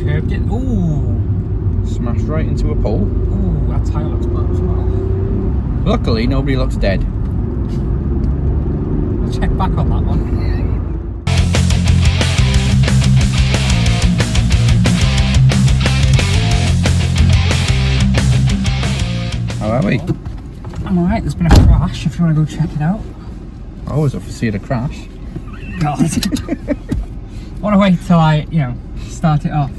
curved it. Ooh. Smashed right into a pole. Ooh, that tyre looks bad as well. Luckily, nobody looks dead. I'll check back on that one. How are we? I'm alright, there's been a crash if you want to go check it out. Always up for seeing a crash. God. I want to wait till I, start it off.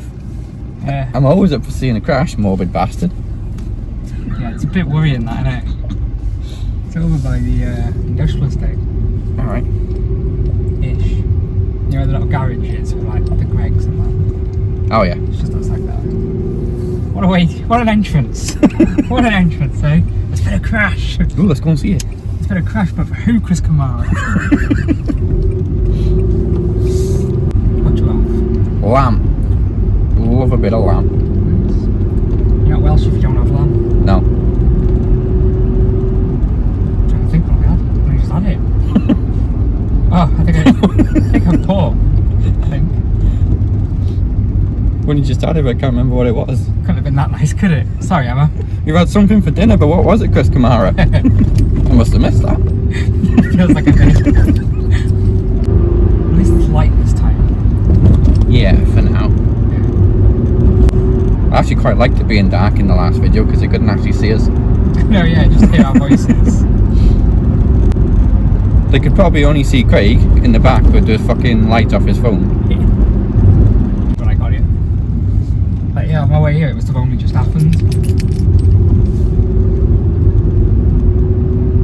I'm always up for seeing a crash, morbid bastard. Yeah, it's a bit worrying that, isn't it? It's over by the industrial estate. Alright. Ish. You know where the little garage is with like the Greggs and that? Oh yeah. It's just outside that. What a wait, what an entrance. What an entrance, eh? It's been a crash. Ooh, let's go and see it. It's been a crash, but for who, Chris Kamara? What do you laugh? Lamb. Love a bit of lamb. You're not Welsh if you don't have lamb. No. I'm trying to think what we had. We just had it. Oh, I think I'm poor. I think. When you just had it, I can't remember what it was. Couldn't have been that nice, could it? Sorry, Emma. You've had something for dinner, but what was it, Chris Kamara? I must have missed that. Feels like I did. At least it's light this time. Yeah, for now. I actually quite liked it being dark in the last video because they couldn't actually see us. No, yeah, just hear our voices. They could probably only see Craig in the back with the fucking light off his phone. When I got it. But yeah, on my way here, it must have only just happened.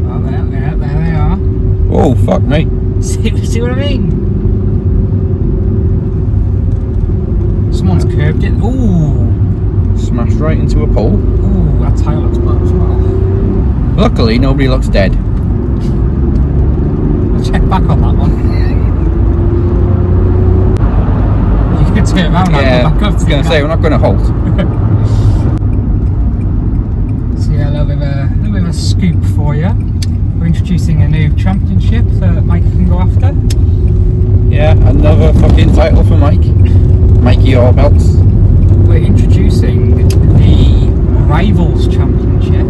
Oh, there they are. Oh, fuck me. See what I mean? Someone's curved it. Ooh. Smashed right into a pole. Ooh, that tyre looks bad as well. Luckily, nobody looks dead. I'll check back on that one. You can turn around and Yeah, go back up. I was going to say, we're not going to halt. So yeah, a little bit of a scoop for you. We're introducing a new championship that Mike can go after. Yeah, another fucking title for Mike. Mikey All Belts. We're introducing the Rivals Championship,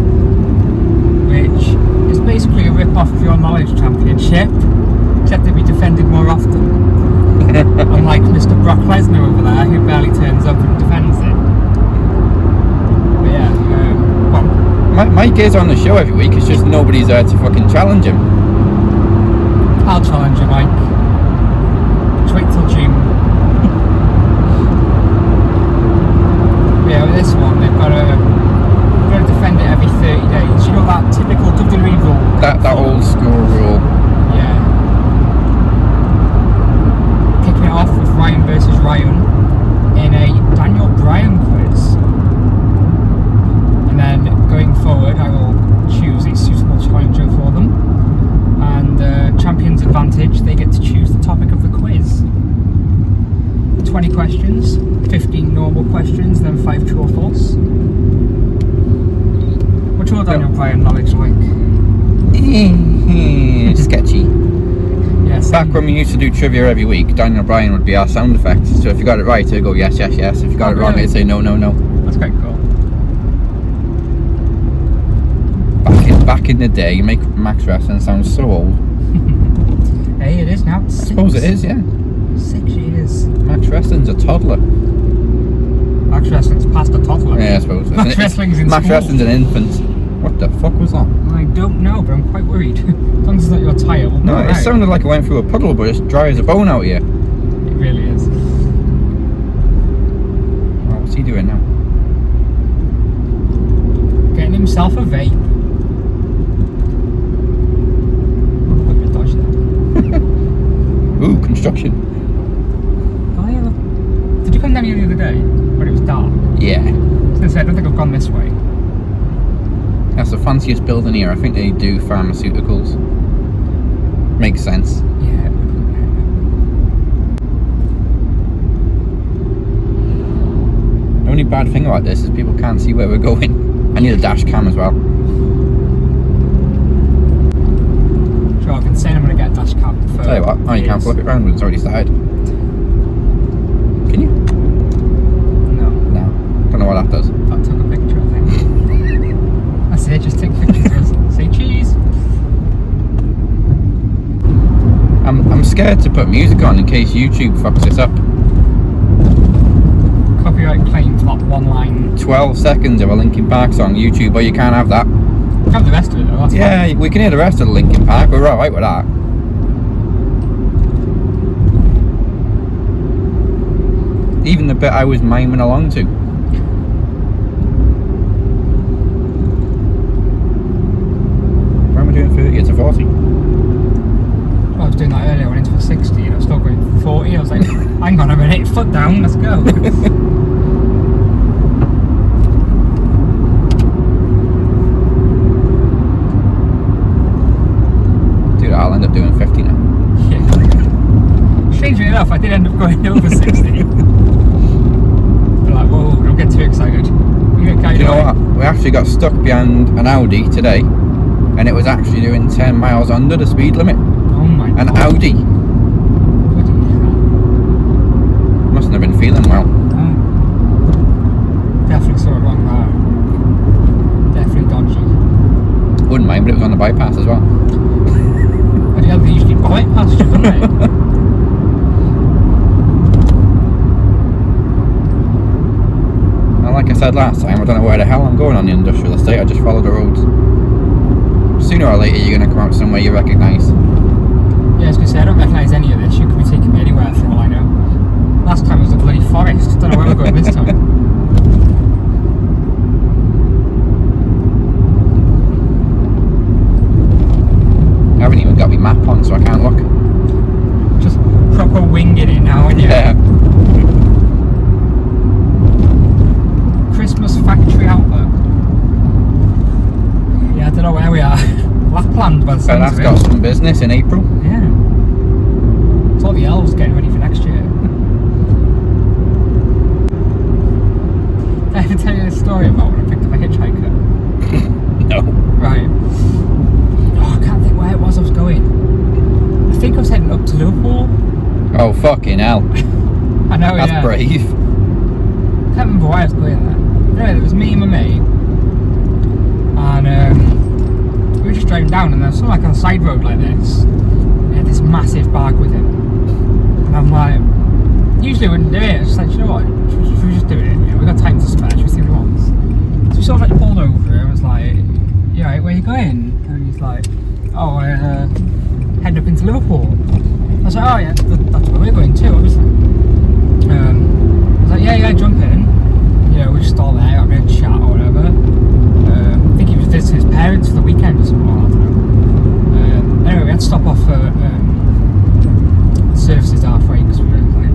which is basically a rip-off of your Knowledge Championship, except that we defended more often. Unlike Mr. Brock Lesnar over there, who barely turns up and defends it. But yeah, well, Mike is on the show every week, it's just nobody's there to fucking challenge him. I'll challenge you, Mike. Just wait till June. Yeah, with this one, they've got to defend it every 30 days. You know that typical WWE rule? That old school rule. Yeah. Kicking it off with Ryan versus Ryan in a Daniel Bryan quiz. And then going forward, I will choose a suitable challenger for them. And Champion's Advantage, they get to choose the topic of the quiz. 20 questions, 15 normal questions, then 5 true or false. What's your Daniel Bryan knowledge like? Sketchy. Yes. Back when we used to do trivia every week, Daniel Bryan would be our sound effect. So if you got it right, it'd go yes, yes, yes. If you got it wrong, it'd say no, no, no. That's quite cool. Back in the day, you make Max Wrestling sound so old. Hey, it is now. I suppose it is, yeah. 6 years. Max Wrestling's a toddler. Max Wrestling's past a toddler. Yeah, I suppose. Max Wrestling's in Max school. Wrestling's an infant. What the fuck was that? I don't know, but I'm quite worried. As long as it's not your tyre, we'll No, be it right. sounded like it went through a puddle, but it's dry as a bone out here. It really is. Oh, what's he doing now? Getting himself a vape. Look at dodge there. Ooh, construction. Oh yeah, look. Did you come down here the other day when it was dark? Yeah. I was going to say, I don't think I've gone this way. That's the fanciest building here. I think they do pharmaceuticals. Makes sense. Yeah. The only bad thing about this is people can't see where we're going. I need a dash cam as well. Sure, I've been saying I'm going to get a dash cam for Tell you what, oh, you can't flip it around when it's already started. Can you? scared to put music on in case YouTube fucks this up. Copyright claim for that one line. 12 seconds of a Linkin Park song, YouTube, but you can't have that. We have the rest of it though, that's Yeah, fine. we can hear the rest of the Linkin Park, we're alright with that. Even the bit I was miming along to. When am I doing 30? It's a 40. Well, I was doing that earlier, I went into a 60 and I was still going for 40. I was like, hang on a minute, foot down, let's go. Dude, I'll end up doing 50 now. Yeah. Strangely enough, I did end up going over 60. But like, whoa, don't get too excited. You get carried Do you know away. what? We actually got stuck behind an Audi today, and it was actually doing 10 miles under the speed limit. Oh my god. An Audi. Bloody hell. Mustn't have been feeling well. Oh. Definitely saw it wrong there. Definitely dodgy. Wouldn't mind, but it was on the bypass as well. But yeah, they usually bypass you, don't they? And like I said last time, I don't know where the hell I'm going on the industrial estate, I just follow the roads. Sooner or later you're going to come out somewhere you recognise. Yeah, I was going to say, I don't recognise any of this. You could be taking me anywhere for all I know. Last time was the bloody forest. Don't know where we're going this time. I haven't even got my map on, so I can't look. Just proper winging it now, and Yeah. Christmas factory outlet. Yeah, I don't know where we are. Lapland by the But sounds that's of it. got some business in April. Yeah. It's all the elves getting ready for next year. Did I ever tell you this story about when I picked up a hitchhiker? No. Right. Oh, I can't think where it was I was going. I think I was heading up to Liverpool. Oh, fucking hell. I know, That's yeah. brave. I can't remember why I was going there. Anyway, it was me and my mate. And we were just driving down and there was something like on a side road like this. He had this massive bag with him. And I'm like, usually I wouldn't do it. I was just like, you know what? Should we just do it? You know, we've got time to spare. Should we see what he wants? So we sort of like pulled over and was like, you right, where are you going? And he's like, oh, heading up into Liverpool. I was like, oh yeah, that's where we're going too, obviously. I was like, yeah, jump in. You know, we're just all there, having a chat or whatever. I think he was visiting his parents for the weekend or something, I don't know. Anyway, we had to stop off at services halfway because we were like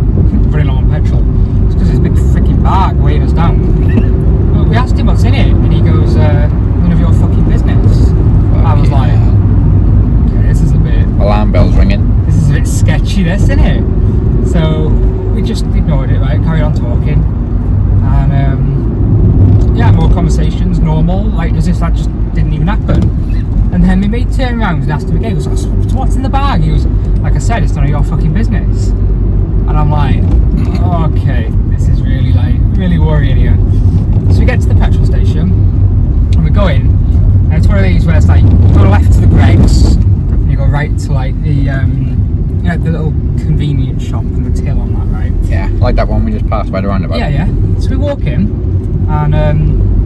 running low on petrol. It's because this big freaking bag weighing us down. But we asked him what's in it, and he goes, none of your fucking business. I was like, okay, this is a bit... Alarm bells ringing. This is a bit sketchy, this, isn't it? So we just ignored it, right? Carried on talking, and yeah, more conversations, normal, like as if that just didn't even happen. And then my mate turned around and asked him again. He goes, "So what's in the bag?" He was like, "I said, it's none of your fucking business." And I'm like, okay, this is really really worrying here. So we get to the petrol station, and we go in, and it's one of these where it's like you go left to the Greggs, and you go right to like the the little convenience shop and the till on that, right? Yeah, like that one we just passed by the roundabout. Yeah. So we walk in, and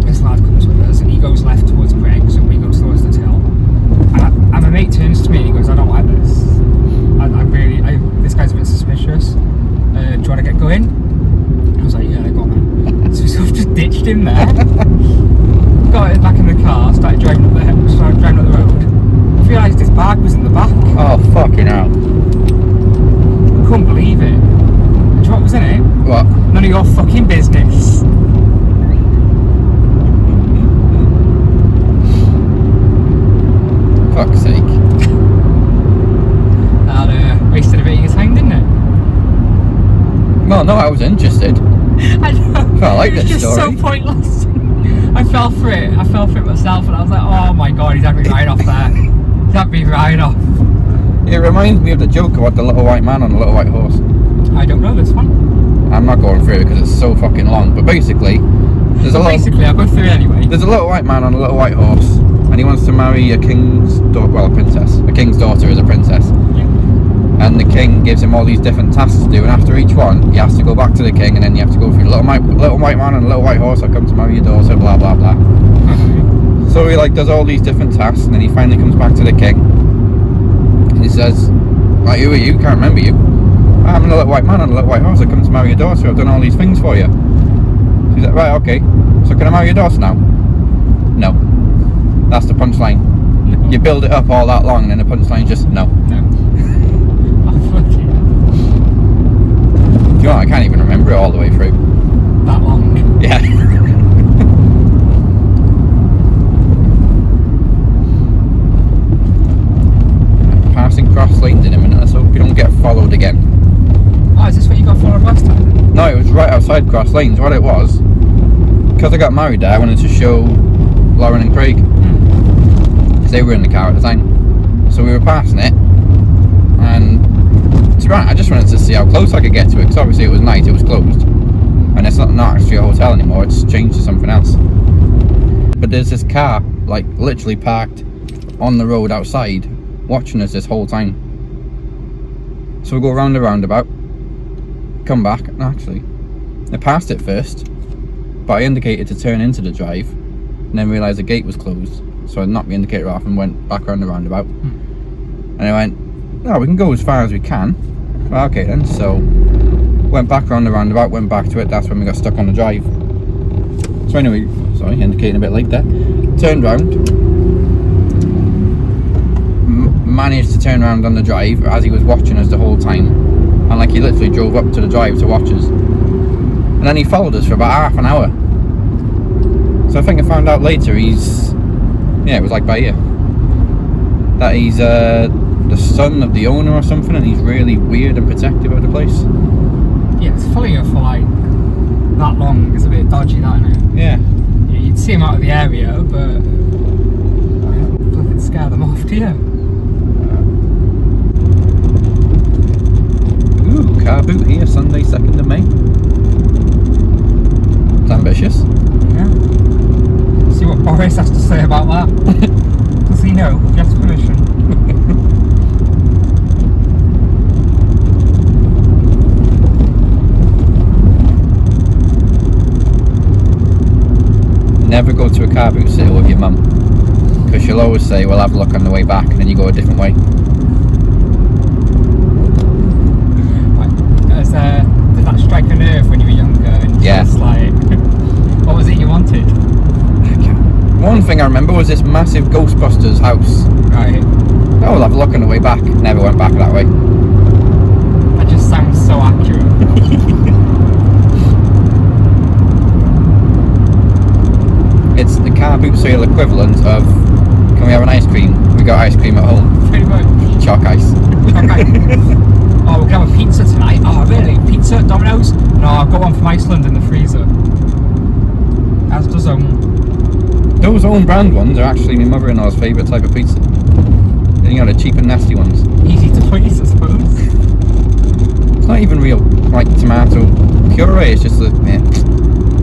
this lad comes with us, and he goes left towards Greggs, and we go towards the till. And my mate turns to me and he goes, "I don't like this. This guy's a bit suspicious. Do you want to get going?" I was like, "Yeah, go on then." So we sort of just ditched him there. Got back in the car, started driving up the road. I realised his bag was in the back. Oh, fucking hell. Couldn't believe it. Do you know what was in it? What? None of your fucking business. Fuck's sake. And wasted a bit of your time, didn't it? Well, no, I was interested. I know. I like it was this just story. so pointless. I fell for it myself, and I was like, oh my god, he's had me right off there. He's had me right off. It reminds me of the joke about the little white man on the little white horse. I don't know this one. I'm not going through it because it's so fucking long, but basically, I'll go through it anyway. There's a little white man on a little white horse, and he wants to marry a king's daughter, well, a princess. A king's daughter is a princess. Yeah. and the king gives him all these different tasks to do, and after each one he has to go back to the king, and then you have to go through little white man and little white horse, I come to marry your daughter, blah blah blah. So he like does all these different tasks, and then he finally comes back to the king, and he says, right, who are you? Can't remember you. I'm a little white man on a little white horse, I come to marry your daughter, I've done all these things for you. She's like, right, okay, so can I marry your daughter now? No. That's the punchline. You build it up all that long, and then the punchline just no. No. Oh, fuck you. You know, I can't even remember it all the way through. That long. Yeah. Passing cross lanes in a minute, let's hope you don't get followed again. Oh, is this what you got followed last time? No, it was right outside cross lanes. What it was, because I got married there, I wanted to show Lauren and Craig, because they were in the car at the time. So we were passing it, and to be honest, I just wanted to see how close I could get to it, because obviously it was night, it was closed, and it's not actually a hotel anymore, it's changed to something else. But there's this car, like literally parked on the road outside, watching us this whole time. So we go round the roundabout, come back, and actually I passed it first, but I indicated to turn into the drive, and then realised the gate was closed, so I knocked the indicator off and went back around the roundabout. And I went, no, we can go as far as we can. Well, okay then, so went back around the roundabout, went back to it, that's when we got stuck on the drive. So anyway, sorry, indicating a bit late there, turned round, managed to turn around on the drive as he was watching us the whole time, and like he literally drove up to the drive to watch us, and then he followed us for about half an hour. So I think I found out later he's, yeah, it was like by ear, that he's the son of the owner or something, and he's really weird and protective of the place. Yeah, it's following you for like that long. It's a bit dodgy, that, isn't it? Yeah. You'd see him out of the area, but doesn't scare them off, do you? Ooh, car boot here, Sunday 2nd of May. It's ambitious. Yeah. See what Boris has to say about that. Does he know? He has permission. Never go to a car boot sale with your mum, because she'll always say, we'll have a look on the way back, and then you go a different way. Did that strike a nerve when you were younger? And Yeah. just like, what was it you wanted? One thing I remember was this massive Ghostbusters house. Right. Oh, we'll have a look on the way back. Never went back that way. That just sounds so accurate. It's the car boot sale equivalent of, can we have an ice cream? We got ice cream at home. Pretty much. Chalk ice. Okay. Oh, we're going to have a pizza tonight. Oh, really? Pizza at Domino's? No, I've got one from Iceland in the freezer. As does Those own brand ones are actually my mother-in-law's favourite type of pizza. Then you got the cheap and nasty ones. easy to please, I suppose. It's not even real, like, tomato puree, it's just a, yeah.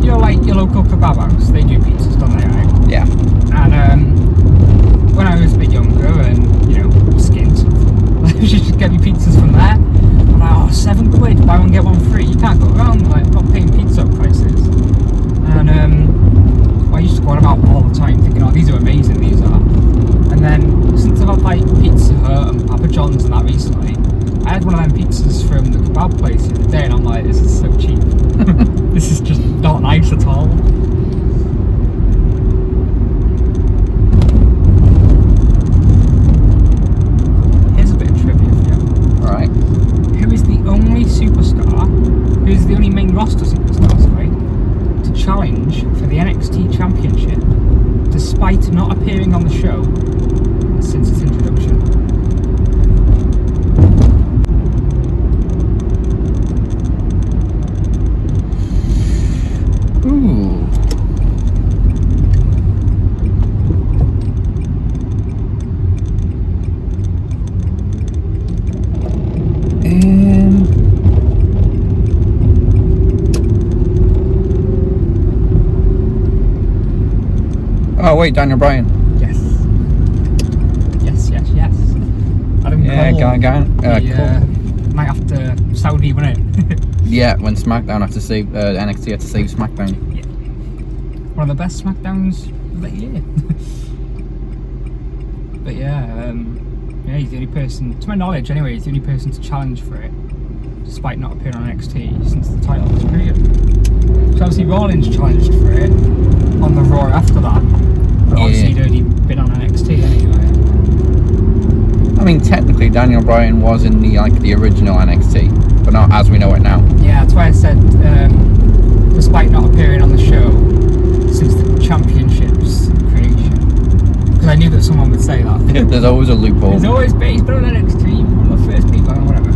You know, like your local kebab house, they do pizzas, don't they, right? Yeah. And when I was a bit younger and, you know, skint, I used to just get me pizzas from there. I'm like, oh, £7, buy one get one free. You can't go around like not paying pizza prices. And I used to go on about all the time thinking, oh, these are amazing, these are. And then since I've had like Pizza Hut and Papa John's and that recently, I had one of them pizzas from the kebab place the other day, and I'm like, this is so cheap. This is just not nice at all. Here's a bit of trivia for you. Alright. Who is the only superstar, who is the only main roster superstar, sorry, to challenge for the NXT Championship despite not appearing on the show since its introduction? Ooh. Um, Oh wait, Daniel Bryan. Yes. Yes, yes, yes. Adam Yeah, Night after Saudi, wasn't it? Yeah, when SmackDown had to save NXT had to save SmackDown. Yeah. One of the best SmackDowns of that year. But yeah, he's the only person, to my knowledge anyway, he's the only person to challenge for it, despite not appearing on NXT since the title was created. So obviously Rollins challenged for it on the Raw after that, but obviously he'd already been on NXT anyway. I mean, technically Daniel Bryan was in the original NXT, but not as we know it now. Yeah, that's why I said, despite not appearing on the show since the championship's creation, because I knew that someone would say that. There's always a loophole. There's always been, he's been on NXT, one of the first people, or whatever.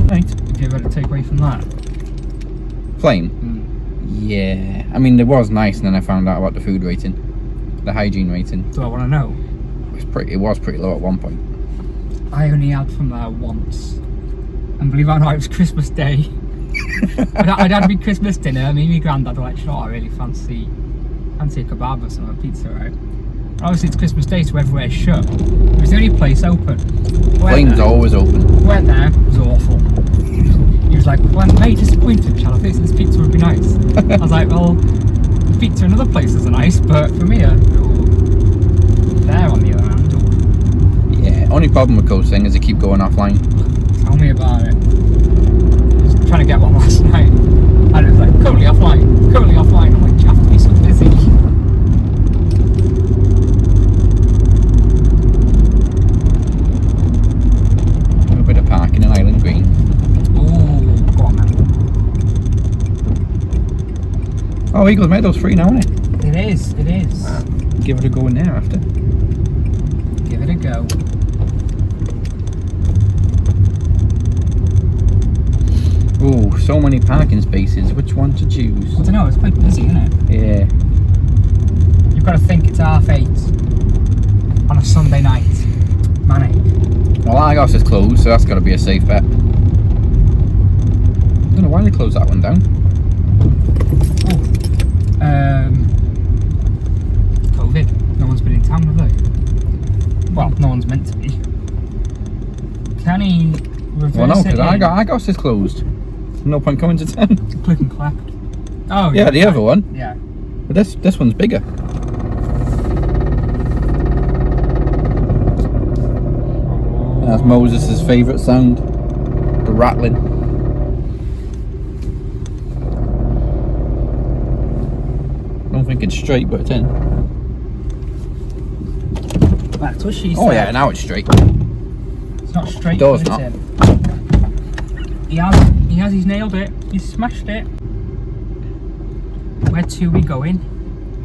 Right. Have you ever had a takeaway from that? Flame? Yeah. I mean, it was nice, and then I found out about the food rating. The hygiene rating. Do I want to know? It was pretty low at one point. I only had from there once. And believe it or not, it was Christmas Day. I'd had me Christmas dinner. Me and my granddad were like, sure, I really fancy a kebab or some pizza, right? Obviously it's Christmas Day, so everywhere's shut. It was the only place open. Flame's always open. Went there, it was awful. He was like, well, I'm very disappointed, Chad. I think this pizza would be nice. I was like, well, the pizza in other places are nice, but for me, there on the other hand. Yeah, only problem with Coach Thing is they keep going offline. Tell me about it. I was trying to get one last night, and it was like, currently offline. I'm like, you have to be so busy. A bit of parking in Island Green. Ooh, go on then. Oh, Eagles Meadow's free now, isn't it? It is. Give it a go in there after. Give it a go. Oh, so many parking spaces. Which one to choose? I don't know, it's quite busy, isn't it? Yeah. You've got to think it's 8:30 on a Sunday night. Manic. Well, Argos is closed, so that's got to be a safe bet. I don't know why they closed that one down. COVID. No one's been in town, have they? Well, no one's meant to be. Can he reverse Well, no, because it in? Argos is closed. No point coming to town. Click and collect. Oh, Yeah, the other one. Yeah. But this one's bigger. That's Moses' favourite sound. The rattling. I don't think it's straight, but it's in. That's what she said. Oh yeah, now it's straight. It's not straight, Door's but not. it's in. He's nailed it. He's smashed it. Where to we going?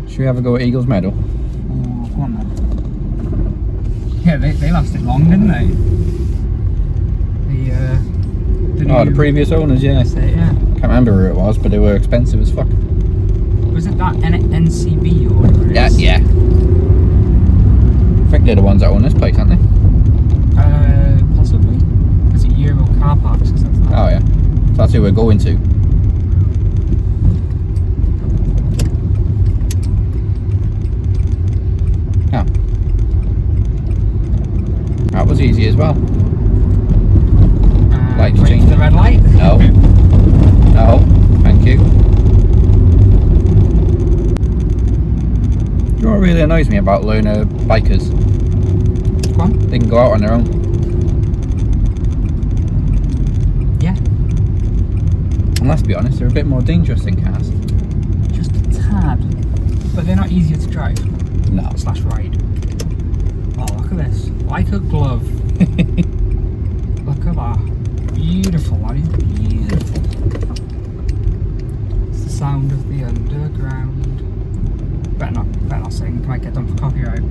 Should we have a go at Eagles Meadow? Oh, go on then. Yeah, they lasted long, didn't they? The previous owners, yeah. That's it, yeah. Can't remember who it was, but they were expensive as fuck. Was it that NCB or whatever it is? Yeah. I think they're the ones that own this place, aren't they? Possibly. Is it Euro car parks or something? Oh yeah. So that's who we're going to. Yeah. That was easy as well. Lights wait changing. for the red light? No. No. Thank you. You know what really annoys me about learner bikers? Go on. They can go out on their own. Yeah. And let's be honest, they're a bit more dangerous than cars. Just a tad. But they're not easier to drive. No. / ride. Oh, look at this. Like a glove. Look at that. Beautiful, that is beautiful. It's the sound of the underground. Better not sing, might get done for copyright.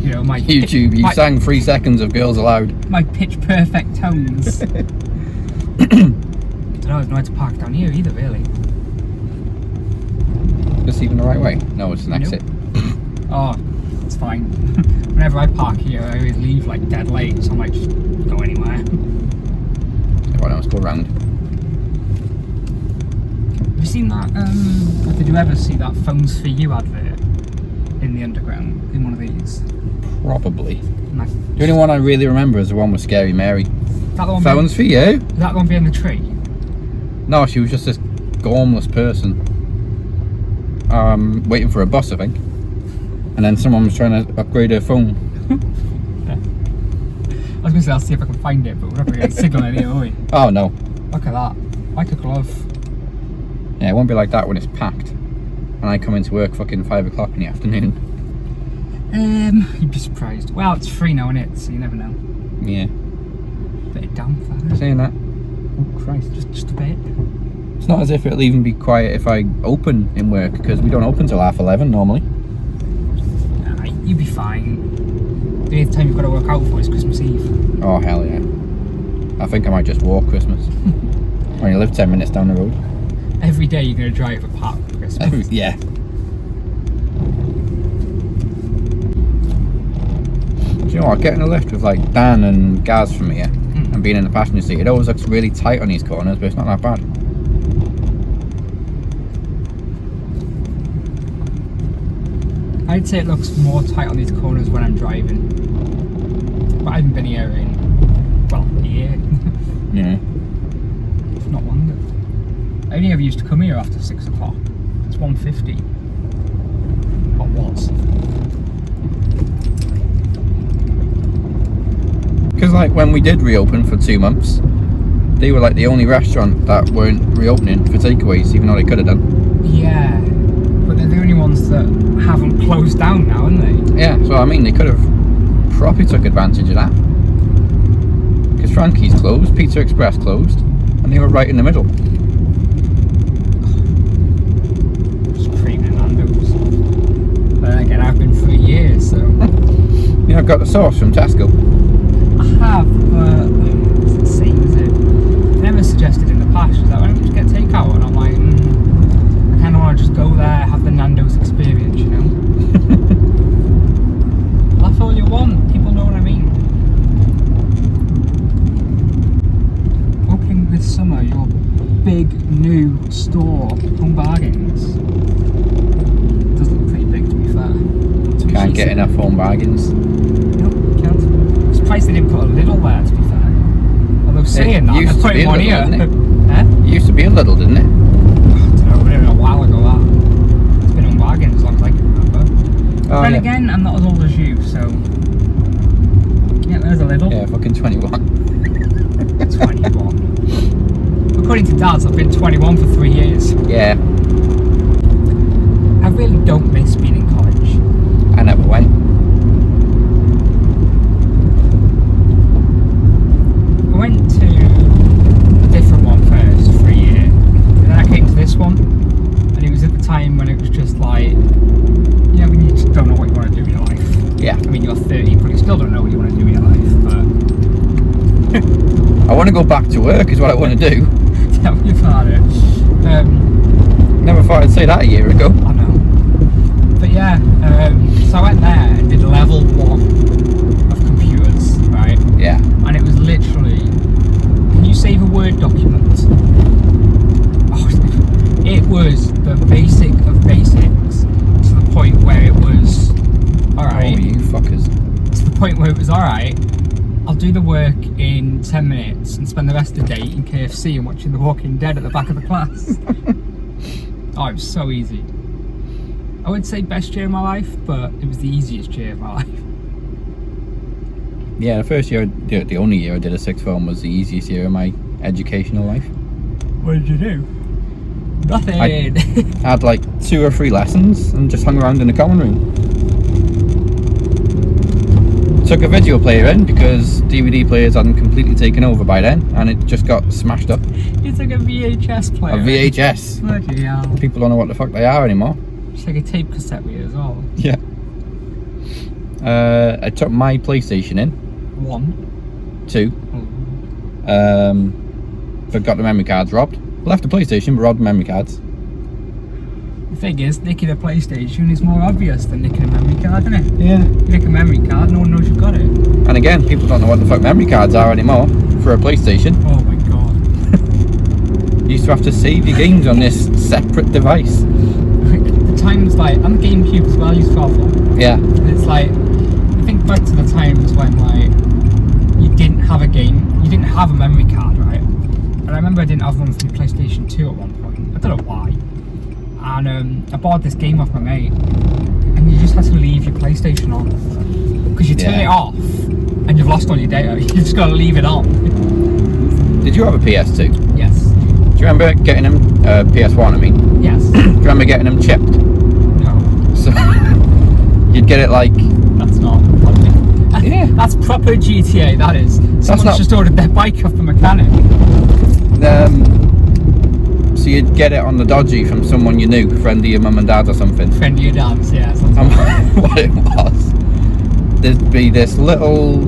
You know, my YouTube, you sang 3 seconds of Girls Aloud. My pitch perfect tones. I don't know, there's nowhere to park down here either, really. Just even the right way? No, it's an exit. Oh, it's fine. Whenever I park here, I always leave like dead late, so I might just go anywhere. Everyone else go round. Have you seen that, or did you ever see that Phones For You advert? in the underground in one of these? Probably. And The only one I really remember is the one with Scary Mary. that the one Phones for you? is that the one behind the tree? No, she was just this gormless person. Waiting for a bus, I think. And then someone was trying to upgrade her phone. I was going to say I'll see if I can find it, but we're not going to get a signal in here, are we? Oh no. Look at that. Like a glove. Yeah, it won't be like that when it's packed. And I come into work fucking 5 o'clock in the afternoon. You'd be surprised. Well, it's free now, isn't it? So you never know. Yeah. Bit of damp there. Saying that, Oh Christ, just a bit. it's not as if it'll even be quiet if I open in work, because we don't open till 11:30 normally. Nah, you'd be fine. The only time you've got to work out for is Christmas Eve. Oh hell yeah. I think I might just walk Christmas. I only live 10 minutes down the road. Every day you're going to drive apart for Christmas. Yeah. Do you know what? Getting a lift with like Dan and Gaz from here and being in the passenger seat, it always looks really tight on these corners, but it's not that bad. I'd say it looks more tight on these corners when I'm driving. But I haven't been here in, well, a year. Yeah. If not longer. I only ever used to come here after 6 o'clock. It's 1:50. What was? Because like when we did reopen for 2 months, they were like the only restaurant that weren't reopening for takeaways, even though they could have done. Yeah. But they're the only ones that haven't closed down now, aren't they? Yeah, so I mean they could have probably took advantage of that. Because Frankie's closed, Pizza Express closed, and they were right in the middle. Just creaming Nando's. But then again, I've been for a year, so. Yeah, I've got the sauce from Tesco. I have, but it's the same, is it? Never suggested in the past, was that why don't we just get takeout? And I'm like, I kind of want to just go there, have the Nando's experience, you know? That's all you want, people know what I mean. Opening this summer, your big new store, Home Bargains. It does look pretty big, to be fair. Can't get enough home bargains. Nope, can't. I'm surprised they didn't put a little there, to be fair. Although saying that, used they're to be putting a one little, here. didn't Huh? It used to be a little, didn't it? I don't know, a while ago that. It's been on bargain as long as I can remember. Oh, Then yeah. again, I'm not as old as you, so. Yeah, there's a little. Yeah, fucking 21. 21. According to Daz, I've been 21 for 3 years. Yeah, I really don't miss being in college. I never went. I went to a different one first for a year, and then I came to this one, and it was at the time when it was just like, you know, when you just don't know what you want to do in your life. Yeah. I mean, you're 30, but you still don't know what you want to do in your life, but I want to go back to work is what I want to do. tell me about it. Never thought I'd say that a year ago. I know. But yeah, so I went there and did level 1 of computers, right? Yeah. And it was literally, can you save a Word document? Oh, it was the basic of basics to the point where it was, alright. Oh, you fuckers. To the point where it was, alright, I'll do the work in 10 minutes and spend the rest of the day eating KFC and watching The Walking Dead at the back of the class. Oh, it was so easy. I would say best year of my life, but it was the easiest year of my life. Yeah, the first year, the only year I did a sixth form was the easiest year of my educational life. What did you do? Nothing. I had like 2 or 3 lessons and just hung around in the common room. Took a video player in because DVD players hadn't completely taken over by then, and it just got smashed up. You took a VHS player. A VHS. Bloody hell. People don't know what the fuck they are anymore. It's like a tape cassette with it as well. Yeah. I took my PlayStation in. 1. 2. But got the memory cards robbed. Left the PlayStation, but robbed the memory cards. The thing is, nicking a PlayStation is more obvious than nicking a memory card, isn't it? Yeah. You nick a memory card, no one knows you've got it. And again, people don't know what the fuck memory cards are anymore for a PlayStation. Oh my god. You used to have to save your games on this separate device. The times like on the GameCube as well, I used to have one. Yeah. And it's like, I think back to the times when like you didn't have a game, you didn't have a memory card, right? And I remember I didn't have one for the PlayStation 2 at one point. I don't know why. And I bought this game off my mate, and you just had to leave your PlayStation on because you turn it off and you've lost all your data. You just got to leave it on. Did you have a PS2? Yes. Do you remember getting them, PS1 I mean? Yes. Do you remember getting them chipped? No. So, you'd get it like... That's not funny. Yeah. That's proper GTA, that is. Someone's not... just ordered their bike off the mechanic. So you'd get it on the dodgy from someone you knew, friend of your mum and dad or something. Friend of your dad's, yeah. What it was, there'd be this little...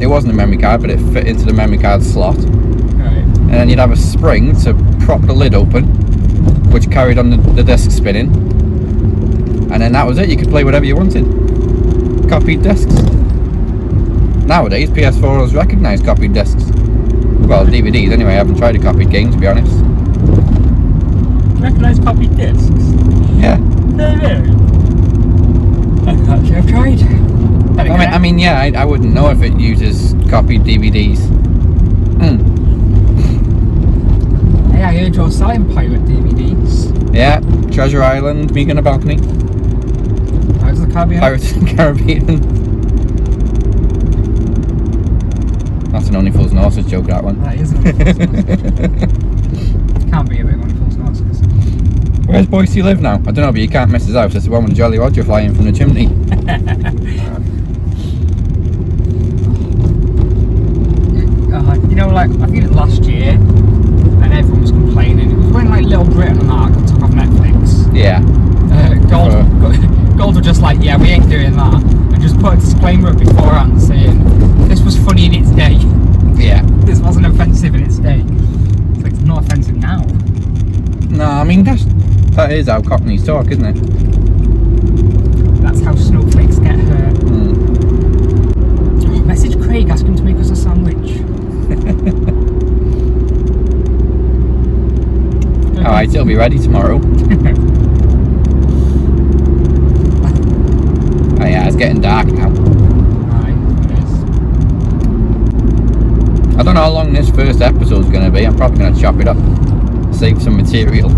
It wasn't a memory card, but it fit into the memory card slot. Right. And then you'd have a spring to prop the lid open, which carried on the disc spinning. And then that was it, you could play whatever you wanted. Copied discs. Nowadays, PS4s recognise copied discs. Well, DVDs anyway, I haven't tried a copied game to be honest. Recognise copied discs? Yeah. Actually, I've tried. I mean, yeah, I wouldn't know if it uses copied DVDs. Hey, I heard you're selling pirate DVDs. Yeah, Treasure Island, Megan a Balcony. Pirates of the Caribbean? Pirates of the Caribbean. That's an Only Fools and Horses joke, that one. That is an Only Fools and Horses. Can't be a bit of Only Fools and Horses. Where's Boise live now? I don't know, but you can't miss his house. It's the one with Jolly Roger flying from the chimney. You know, like, I think it was last year, and everyone was complaining. It was when, like, Little Britain and that got took off Netflix. Yeah. Gold were just like, yeah, we ain't doing that. And just put a disclaimer beforehand saying, this was funny in its day. Yeah. This wasn't offensive in its day. It's like, it's not offensive now. No, I mean, that is how Cockneys talk, isn't it? That's how snowflakes get hurt. Message Craig, ask him to make us a sandwich. Alright, it'll be ready tomorrow. Oh yeah, it's getting dark now. Aye, it is. I don't know how long this first episode's going to be. I'm probably going to chop it up. Save some material.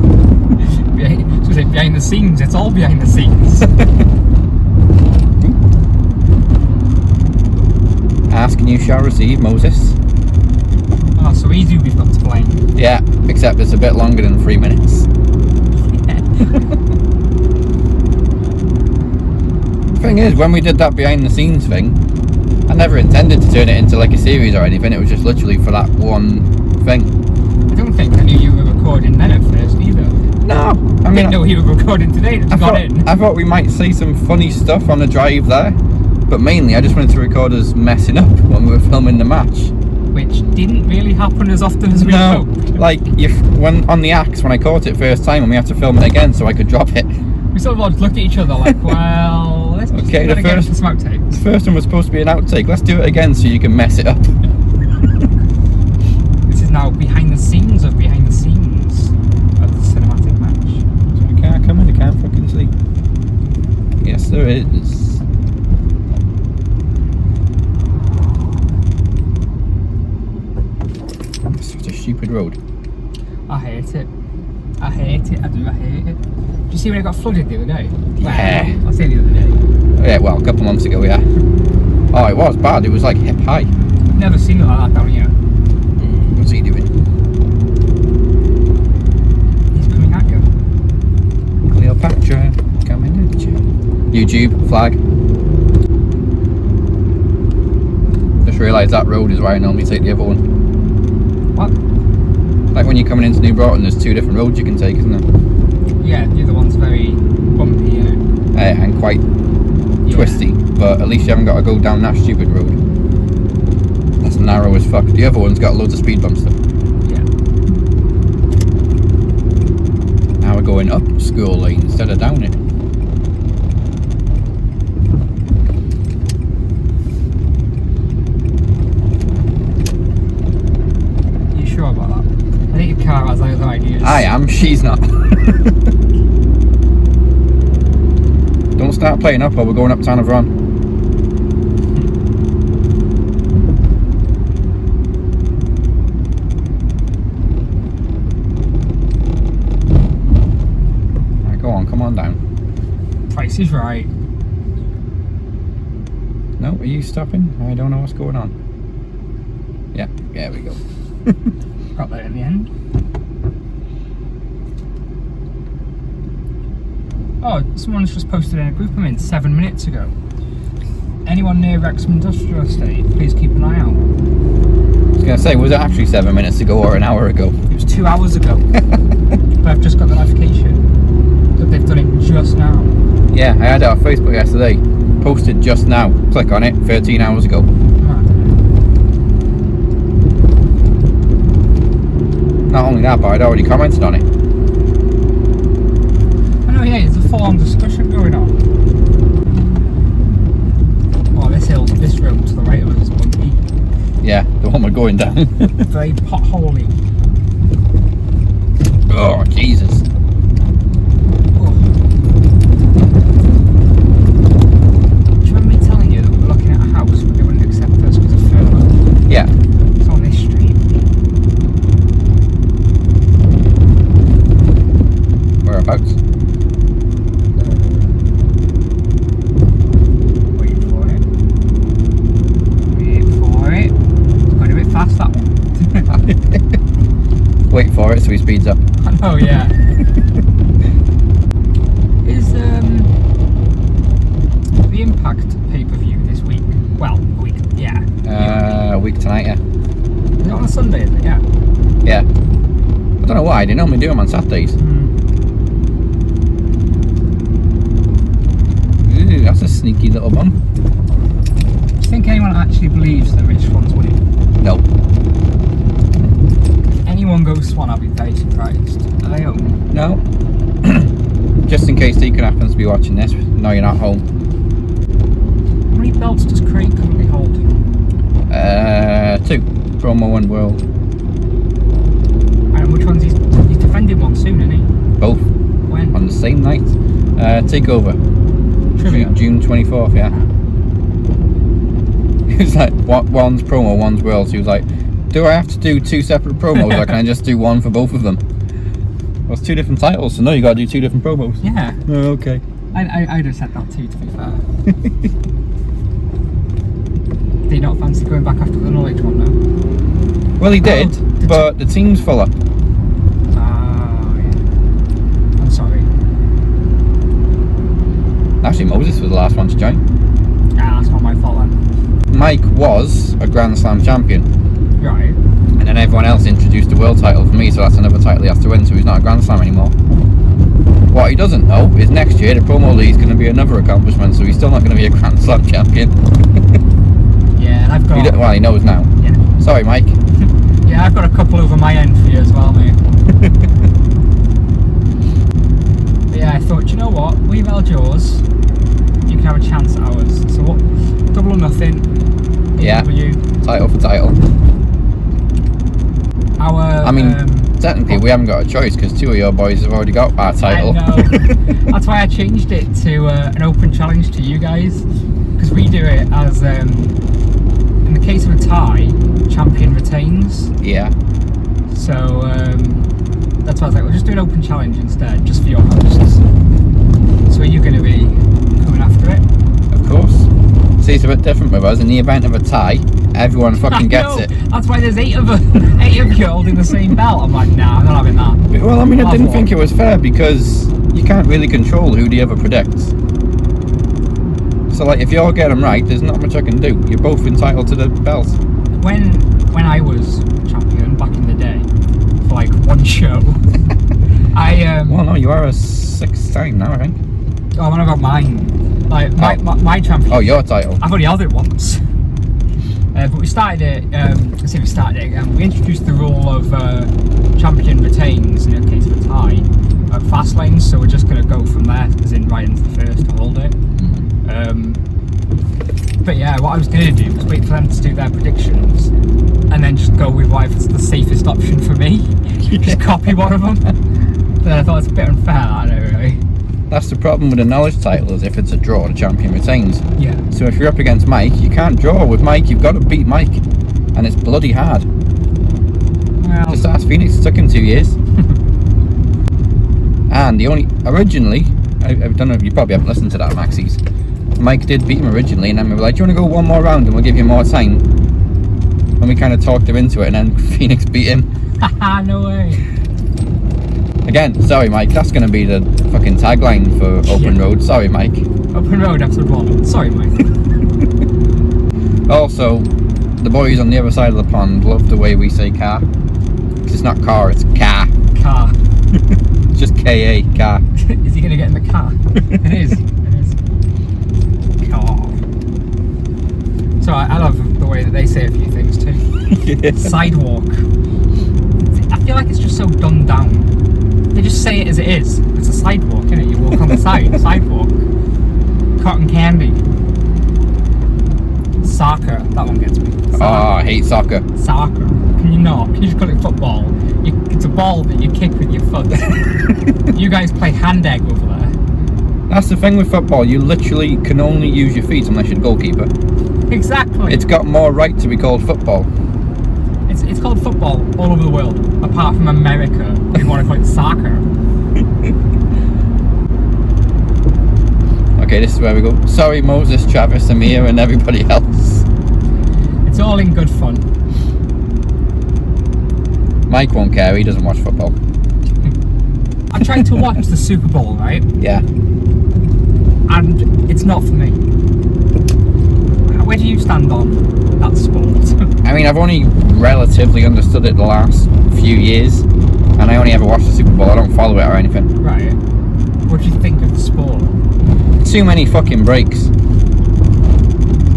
Behind the scenes, it's all behind the scenes. Ask and you shall receive, Moses. Oh, so easy we've got to blame. Yeah, except it's a bit longer than 3 minutes. Thing is, when we did that behind the scenes thing, I never intended to turn it into like a series or anything. It was just literally for that one thing. I don't think I knew you were recording then at first either. No, I mean, didn't know you were recording today. I thought we might say some funny stuff on the drive there, but mainly I just wanted to record us messing up when we were filming the match. Which didn't really happen as often as we hoped. Like when on the axe when I caught it first time and we had to film it again so I could drop it. We sort of all just looked at each other like, well, let's just okay, do it again for some outtakes. The first one was supposed to be an outtake. Let's do it again so you can mess it up. This is now behind the scenes of behind the scenes of the cinematic match. So I can't come in, I can't fucking see. Yes, there is. Such a stupid road. I hate it. I hate it. I hate it. Did you see when it got flooded the other day? Yeah. Well, I say the other day. Yeah, well, a couple months ago, yeah. Oh, it was bad. It was like hip high. Never seen it like that down here. What's he doing? He's coming at you. Cleopatra, coming at you. YouTube, flag. Just realised that road is where I normally take the other one. What? Like when you're coming into New Broughton, there's two different roads you can take, isn't there? Yeah, the other one's very bumpy, you know. And quite twisty, but at least you haven't got to go down that stupid road. That's narrow as fuck. The other one's got loads of speed bumps though. Yeah. Now we're going up school lane instead of down it. You sure about that? I think your car has other ideas. I am, she's not. Don't start playing up or we're going up Town of Ron. Right, go on, come on down. Price is right. No, are you stopping? I don't know what's going on. Yeah, there we go. Got there in the end. Oh, someone's just posted in a group I'm in 7 minutes ago. Anyone near Wrexham Industrial Estate, please keep an eye out. I was going to say, was it actually 7 minutes ago or an hour ago? It was 2 hours ago. But I've just got the notification that they've done it just now. Yeah, I had it on Facebook yesterday. Posted just now. Click on it, 13 hours ago. Right. Not only that, but I'd already commented on it. I know, yeah, there's a full-on discussion going on. Oh, this road to the right of us is bumpy. Yeah, the one we're going down. Very potholey. Oh, Jesus. Oh. Do you remember me telling you that we were looking at a house but they wouldn't accept us because of furlough? Yeah. It's on this street. Whereabouts? Wait for it. Wait for it. It's going a bit fast, that one. Wait for it so he speeds up. I know, yeah. Is the Impact pay-per-view this week? Well, a week, yeah. A week tonight, yeah. Is it on a Sunday, is it? Yeah. Yeah. I don't know why, they normally do them on Saturdays. Ooh, that's a sneaky little bum. Do you think anyone actually believes the rich one's winning? No. If anyone goes Swan, I'll be very surprised. Are they home? No. Just in case Deacon happens to be watching this. No, you're not home. How many belts does Craig currently hold? 2. Promo and World. And which one's he's defending one soon, isn't he? Both. When? On the same night. Takeover. Trivia. June 24th, yeah. It's like, one's promo, one's world. So he was like, do I have to do 2 separate promos or can I just do one for both of them? Well, it's 2 different titles, so no, you got to do 2 different promos. Yeah. Oh, okay. I'd have said that too, to be fair. Do you not fancy going back after the knowledge one, though? Well, he did, did but the team's full up. Oh, yeah. I'm sorry. Actually, Moses was the last one to join. Ah, that's not my fault then. Mike was a Grand Slam champion, Right. and then everyone else introduced a world title for me, so that's another title he has to win, so he's not a Grand Slam anymore. What he doesn't know is next year the promo league's going to be another accomplishment, so he's still not going to be a Grand Slam champion. Yeah, and I've got... Well, he knows now. Yeah. Sorry, Mike. Yeah, I've got a couple over my end for you as well, mate. But yeah, I thought, you know what? We've held yours. You can have a chance at ours. So what? Double or nothing. Yeah. AEW. Title for title. Our... I mean, technically we haven't got a choice because 2 of your boys have already got our title. I know. That's why I changed it to an open challenge to you guys. Because we do it as... in the case of a tie, champion retains. Yeah. So that's why I was like, we'll just do an open challenge instead, just for your hosts. So are you going to be coming after it? Of course. See, it's a bit different with us. In the event of a tie, everyone fucking gets it. That's why there's 8 of us, 8 of you holding the same belt. I'm like, nah, I'm not having that. Well, I mean, I I'll didn't have think one. it was fair because you can't really control who the other predicts. So, like, if you all get them right, there's not much I can do. You're both entitled to the belts. When I was champion back in the day, for like one show, I Well, no, you are a 6th time now, I think. oh, what about mine? Like my champion. Oh, your title. I've only held it once. But we started it. Let's see, we started it again. We introduced the rule of champion retains in the case of a tie at fast lanes. So we're just going to go from there, as in right into the first to hold it. But yeah, what I was going to do was wait for them to do their predictions and then just go with whatever's the safest option for me. Just copy one of them. But I thought it's a bit unfair, I don't know, really. That's the problem with a knowledge title, is if it's a draw, the champion retains. Yeah. So if you're up against Mike, you can't draw with Mike, you've got to beat Mike. And it's bloody hard. Well, Just ask Phoenix, it took him 2 years. And the only, originally, I don't know if you probably haven't listened to that, Maxie's. Mike did beat him originally, and then we were like, do you want to go one more round and we'll give you more time? And we kind of talked him into it, and then Phoenix beat him. Haha, no way. Again, sorry Mike, that's going to be the fucking tagline for Open Road. Sorry Mike. Open Road episode 1. Sorry, Mike. Also, the boys on the other side of the pond love the way we say car. Because it's not car, it's car. Car. It's just K-A, car. Is he going to get in the car? It is. It is. Car. So I love the way that they say a few things too. Yeah. Sidewalk. I feel like it's just so dumbed down. They just say it as it is. It's a sidewalk, isn't it? You walk on the side, sidewalk. Cotton candy. Soccer. That one gets me. Oh, I hate soccer. Soccer. Can you not? Can you just call it football? It's a ball that you kick with your foot. You guys play hand egg over there. That's the thing with football, you literally can only use your feet unless you're the goalkeeper. Exactly. It's got more right to be called football. It's called football all over the world, apart from America. They want to call it soccer. Okay, this is where we go. Sorry Moses, Travis, Amir and everybody else. It's all in good fun. Mike won't care, he doesn't watch football. I tried to watch the Super Bowl, right? Yeah. And it's not for me. Where do you stand on that sport? I mean, I've only relatively understood it the last few years, and I only ever watch the Super Bowl, I don't follow it or anything. Right. What do you think of the sport? Too many fucking breaks.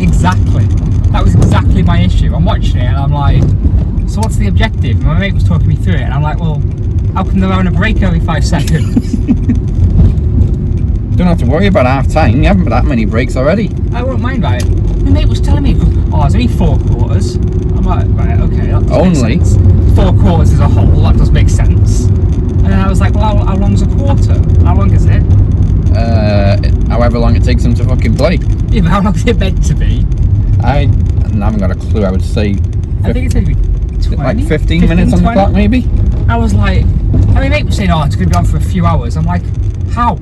Exactly. That was exactly my issue. I'm watching it and I'm like, so what's the objective? And my mate was talking me through it and I'm like, well, how come they're having a break every 5 seconds? Don't have to worry about half time, you haven't got that many breaks already. I won't mind by it. My mate was telling me, oh, there's only 4 quarters. I'm like, right, okay, that does Only? make sense. 4 quarters as a whole, that does make sense. And then I was like, well, how long's a quarter? How long is it? However long it takes them to fucking play. Yeah, but how long is it meant to be? I haven't got a clue, I would say I think it's maybe 20? like 15 minutes on the 20? clock maybe? I was like, I mean, mate was saying, oh, it's going to be on for a few hours. I'm like, how?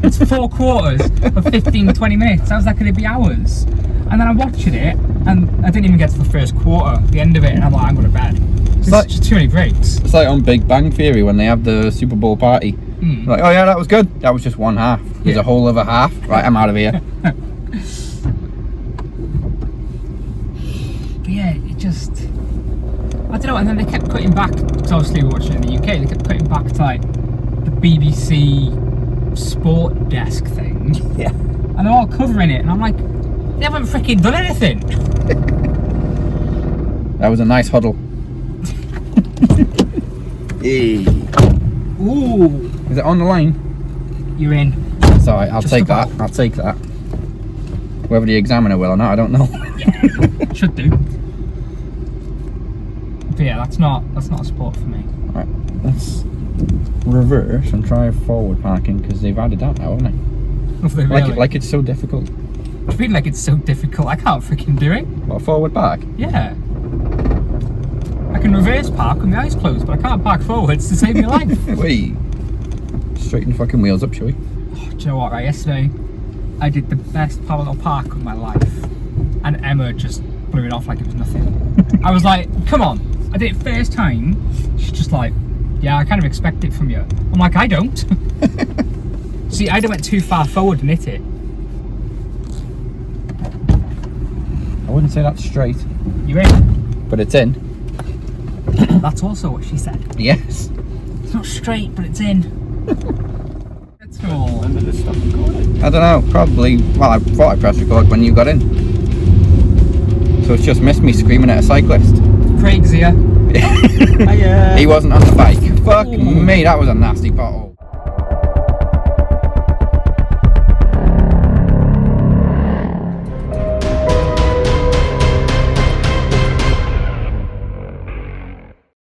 It's 4 quarters of 15, 20 minutes. How's that going to be hours? And then I'm watching it, and I didn't even get to the first quarter, the end of it, and I'm like, I'm going to bed. It's like- just too many breaks. It's like on Big Bang Theory when they have the Super Bowl party. Like, oh yeah, that was good. That was just one half. There's Yeah. a whole other half. Right, I'm out of here. But yeah, it just, I don't know. And then they kept cutting back, because obviously we were watching it in the UK, they kept cutting back to like the BBC sport desk thing. Yeah. And they're all covering it, and I'm like, they haven't freaking done anything. That was a nice huddle. Hey. Ooh, Is it on the line? you're in. It's alright, I'll Just take about. that. I'll take that. Whether the examiner will or not, I don't know. Should do. But yeah, that's not a sport for me. Alright, let's reverse and try forward parking because they've added that now, haven't they? Really? Like it's so difficult. I feel like it's so difficult. I can't freaking do it. What, forward park? Yeah. I can reverse park with my eyes closed, but I can't park forwards to save my life. Wait. Straighten the fucking wheels up, shall we? Oh, do you know what, right? Yesterday, I did the best parallel park of my life, and Emma just blew it off like it was nothing. I was like, come on. I did it first time. She's just like, yeah, I kind of expect it from you. I'm like, I don't. See, I went too far forward and hit it. I wouldn't say that's straight, You're in. but it's in. That's also what she said. Yes. It's not straight, but it's in. Let's go. I don't know, probably, well, I thought I pressed record when you got in. So it's just missed me screaming at a cyclist. Craig's here. He wasn't on the bike. Fuck Ooh. me, that was a nasty pothole.